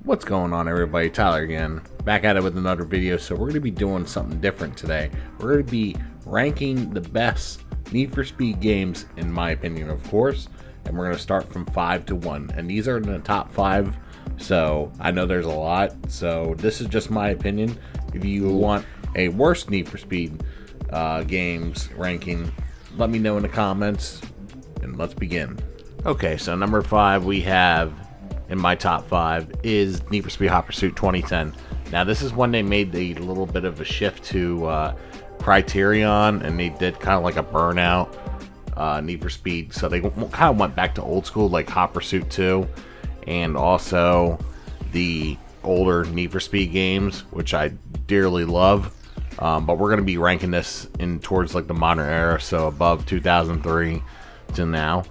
What's going on, everybody? Tyler again, back at it with another video. So we're going to be doing something different today. We're going to be ranking the best Need for Speed games, in my opinion, of course, and we're going to start from 5 to 1, and these are in the top 5. So I know there's a lot, so this is just my opinion. If you want a worst Need for Speed games ranking, let me know in the comments, and let's begin. Okay, so number 5 we have in my top 5 is Need for Speed Hot Pursuit 2010. Now this is when they made a little bit of a shift to Criterion, and they did kind of like a Burnout Need for Speed. So they kind of went back to old school, like Hot Pursuit 2, and also the older Need for Speed games, which I dearly love. But we're going to be ranking this in towards like the modern era, so above 2003 to now.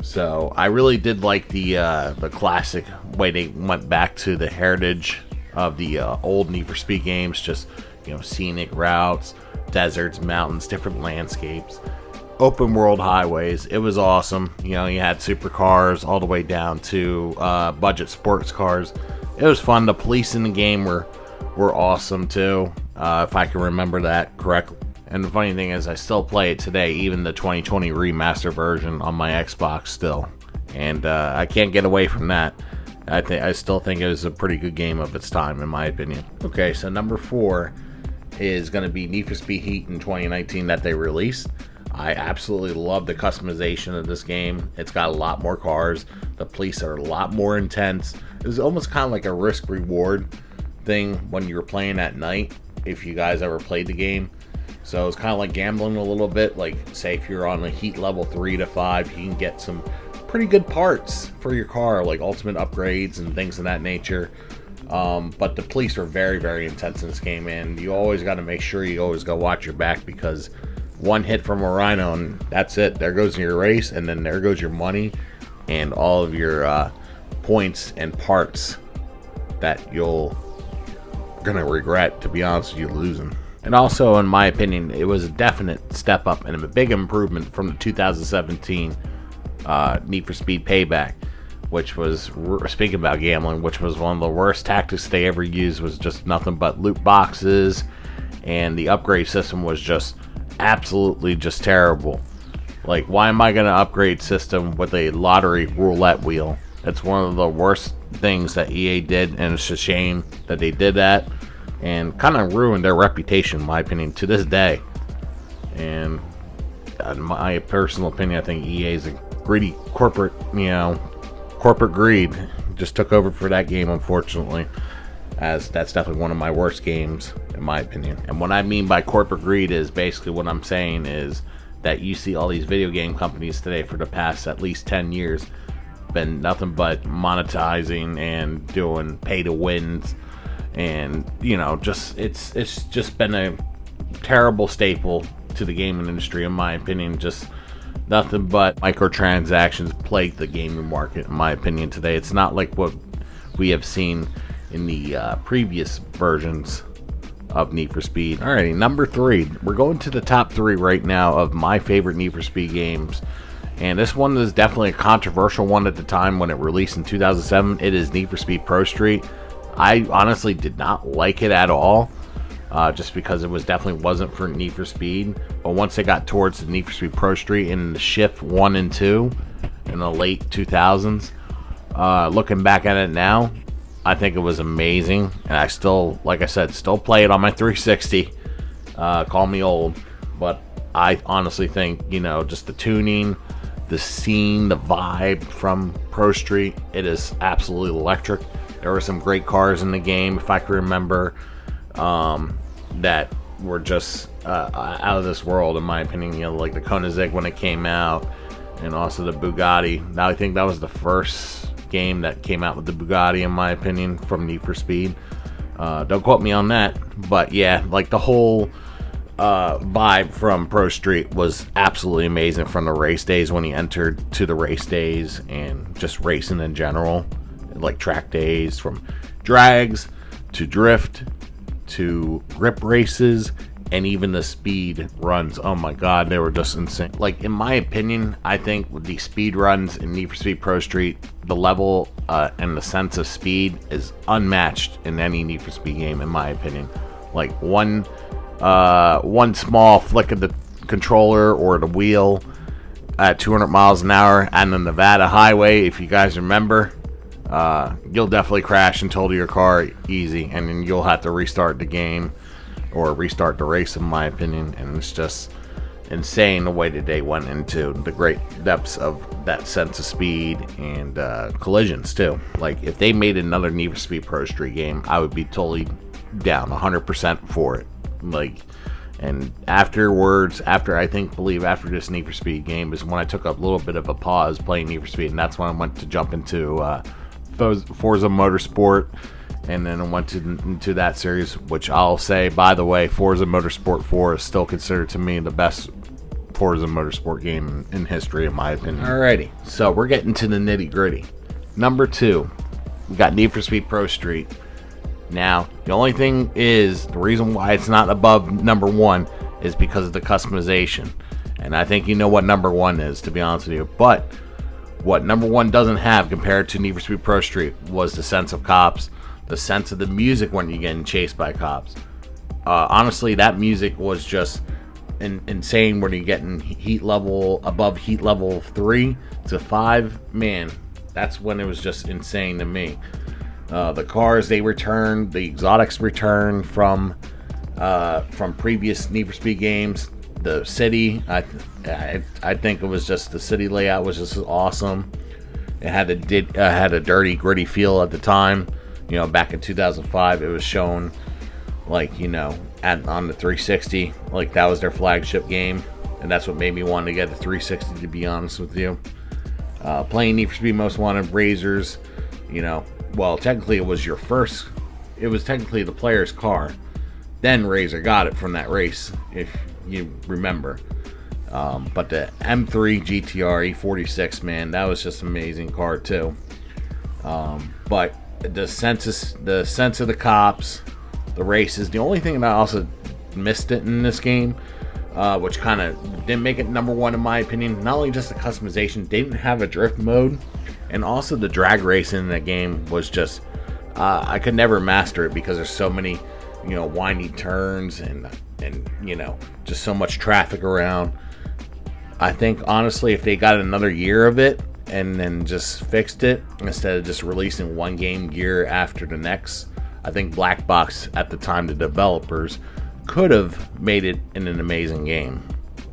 So I really did like the classic way they went back to the heritage of the old Need for Speed games. Just, you know, scenic routes, deserts, mountains, different landscapes, open world highways. It was awesome. You know, you had supercars all the way down to budget sports cars. It was fun. The police in the game were awesome too, if I can remember that correctly. And the funny thing is, I still play it today, even the 2020 remaster version on my Xbox still. And I can't get away from that. I still think it was a pretty good game of its time, in my opinion. Okay, so number 4 is going to be Need for Speed Heat in 2019 that they released. I absolutely love the customization of this game. It's got a lot more cars. The police are a lot more intense. It was almost kind of like a risk-reward thing when you were playing at night, if you guys ever played the game. So it's kind of like gambling a little bit. Like, say if you're on a Heat level 3 to 5, you can get some pretty good parts for your car, like ultimate upgrades and things of that nature. But the police are very, very intense in this game, and you always got to make sure you always go watch your back, because one hit from a rhino and that's it. There goes your race, and then there goes your money and all of your points and parts that you're gonna regret, to be honest with you, losing. And also, in my opinion, it was a definite step up and a big improvement from the 2017 Need for Speed Payback, which was, speaking about gambling, which was one of the worst tactics they ever used. Was just nothing but loot boxes, and the upgrade system was just absolutely just terrible. Like, why am I going to upgrade system with a lottery roulette wheel? It's one of the worst things that EA did, and it's a shame that they did that, and kind of ruined their reputation, in my opinion, to this day. And in my personal opinion, I think EA is a greedy corporate, corporate greed just took over for that game, unfortunately, as that's definitely one of my worst games, in my opinion. And what I mean by corporate greed is basically what I'm saying is that you see all these video game companies today for the past at least 10 years been nothing but monetizing and doing pay to wins. And, just it's just been a terrible staple to the gaming industry, in my opinion. Just nothing but microtransactions plague the gaming market, in my opinion, today. It's not like what we have seen in the previous versions of Need for Speed. Alrighty, number 3. We're going to the top 3 right now of my favorite Need for Speed games. And this one is definitely a controversial one at the time when it released in 2007. It is Need for Speed Pro Street. I honestly did not like it at all, just because it definitely wasn't for Need for Speed. But once they got towards the Need for Speed Pro Street in the Shift 1 and 2 in the late 2000s, looking back at it now, I think it was amazing. And I still, like I said, still play it on my 360. Call me old, but I honestly think, just the tuning, the scene, the vibe from Pro Street, it is absolutely electric. There were some great cars in the game, if I can remember, that were just out of this world, in my opinion. Like the Koenigsegg when it came out, and also the Bugatti. Now I think that was the first game that came out with the Bugatti, in my opinion, from Need for Speed. Don't quote me on that, but yeah, like the whole vibe from Pro Street was absolutely amazing, from the race days when he entered to the race days, and just racing in general. Like track days, from drags to drift to grip races and even the speed runs, oh my god, they were just insane. Like, in my opinion, I think with the speed runs in Need for Speed Pro Street, the level and the sense of speed is unmatched in any Need for Speed game, in my opinion. Like, one small flick of the controller or the wheel at 200 miles an hour on the Nevada highway, if you guys remember, you'll definitely crash and total your car easy, and then you'll have to restart the game or restart the race, in my opinion. And it's just insane the way that they went into the great depths of that sense of speed and collisions too. Like, if they made another Need for Speed Pro Street game, I would be totally down 100% for it. Like, and after this Need for Speed game is when I took a little bit of a pause playing Need for Speed, and that's when I went to jump into Forza Motorsport. And then I went into that series, which I'll say, by the way, Forza Motorsport 4 is still considered to me the best Forza Motorsport game in history, in my opinion. Alrighty, so we're getting to the nitty gritty. Number 2, we got Need for Speed Pro Street. Now, the only thing is, the reason why it's not above number 1 is because of the customization. And I think you know what number 1 is, to be honest with you. But what number 1 doesn't have compared to Need for Speed Pro Street was the sense of cops. The sense of the music when you're getting chased by cops. Honestly, that music was just insane when you're getting above heat level 3 to 5. Man, that's when it was just insane to me. The cars, they returned. The exotics returned from previous Need for Speed games. The city, I think it was just the city layout was just awesome. It had a dirty, gritty feel at the time. You know, back in 2005, it was shown, like, you know, on the 360, like that was their flagship game, and that's what made me want to get the 360, to be honest with you. Playing Need for Speed Most Wanted Razors, you know, well, technically it was technically the player's car. Then Razor got it from that race, if you remember. But the M3 GTR E46, man, that was just an amazing car too. But the sense of the cops, the races. The only thing that I also missed it in this game, which kind of didn't make it number 1 in my opinion, not only just the customization, they didn't have a drift mode, and also the drag racing in that game was just, I could never master it because there's so many, you know, windy turns and you know, just so much traffic around. I think honestly, if they got another year of it and then just fixed it instead of just releasing one game year after the next, I think Black Box at the time, the developers, could have made it in an amazing game.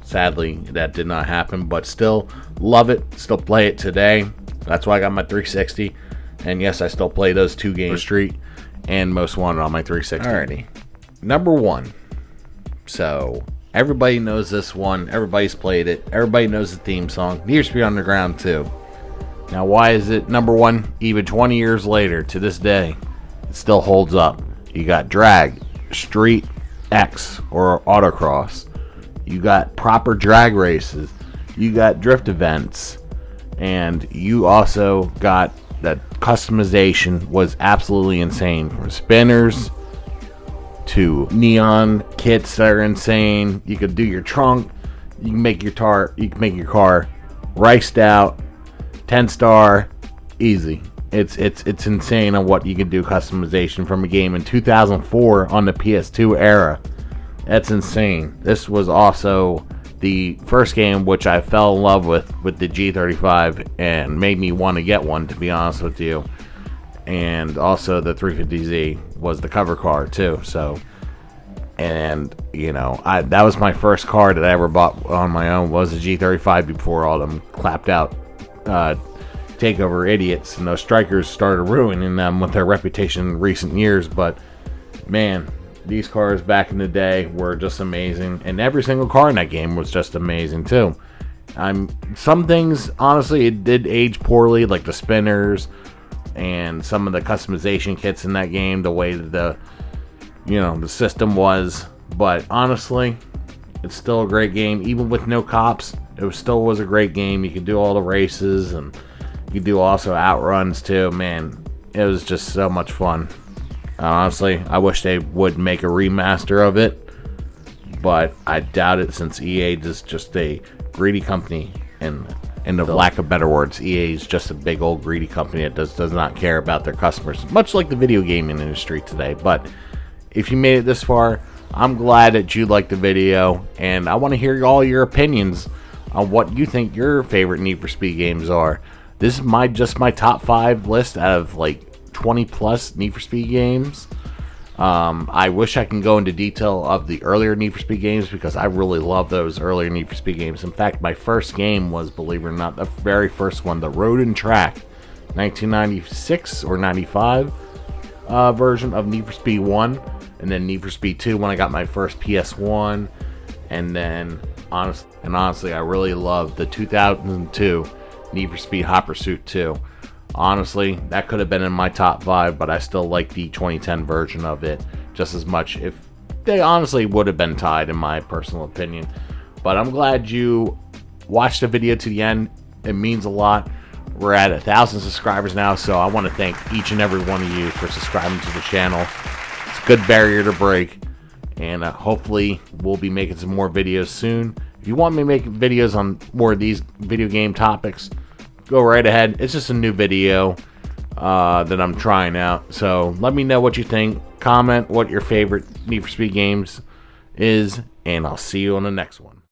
Sadly, that did not happen, but still love it, still play it today. That's why I got my 360, and yes, I still play those 2 games, Street and Most Wanted, on my 360. Alrighty, number 1. So everybody knows this one, everybody's played it, everybody knows the theme song, Need for Speed Underground 2. Now, why is it number 1 even 20 years later to this day? It still holds up. You got drag, street X, or autocross. You got proper drag races. You got drift events. And you also got that customization was absolutely insane. From spinners to neon kits that are insane. You could do your trunk. You can make your car riced out, 10-star, easy. It's insane on what you can do customization from a game in 2004 on the PS2 era. That's insane. This was also the first game which I fell in love with the G35 and made me want to get one, to be honest with you. And also the 350Z was the cover car too. So, and you know, that was my first car that I ever bought on my own, was the G35 before all them clapped out takeover idiots and those strikers started ruining them with their reputation in recent years. But man, these cars back in the day were just amazing, and every single car in that game was just amazing too. Some things, honestly, it did age poorly, like the spinners and some of the customization kits in that game, the way that the system was. But honestly, it's still a great game. Even with no cops, it still was a great game. You could do all the races, and you could do also outruns too. Man, it was just so much fun. Honestly, I wish they would make a remaster of it, but I doubt it, since EA is just a greedy company, and in the lack of better words, EA is just a big old greedy company that does not care about their customers, much like the video gaming industry today. But if you made it this far, I'm glad that you liked the video, and I want to hear all your opinions on what you think your favorite Need for Speed games are. This is just my top 5 list out of like 20 plus Need for Speed games. I wish I can go into detail of the earlier Need for Speed games, because I really love those earlier Need for Speed games. In fact, my first game was, believe it or not, the very first one, the Road and Track 1996 or 95 version of Need for Speed 1, and then Need for Speed 2 when I got my first PS1, and then honestly, I really love the 2002 Need for Speed Hot Pursuit 2. Honestly, that could have been in my top 5, but I still like the 2010 version of it just as much. If they honestly would have been tied, in my personal opinion. But I'm glad you watched the video to the end. It means a lot. We're at 1,000 subscribers now, so I want to thank each and every one of you for subscribing to the channel. It's a good barrier to break, and hopefully we'll be making some more videos soon. If you want me to make videos on more of these video game topics, go right ahead. It's just a new video that I'm trying out. So let me know what you think. Comment what your favorite Need for Speed games is, and I'll see you on the next one.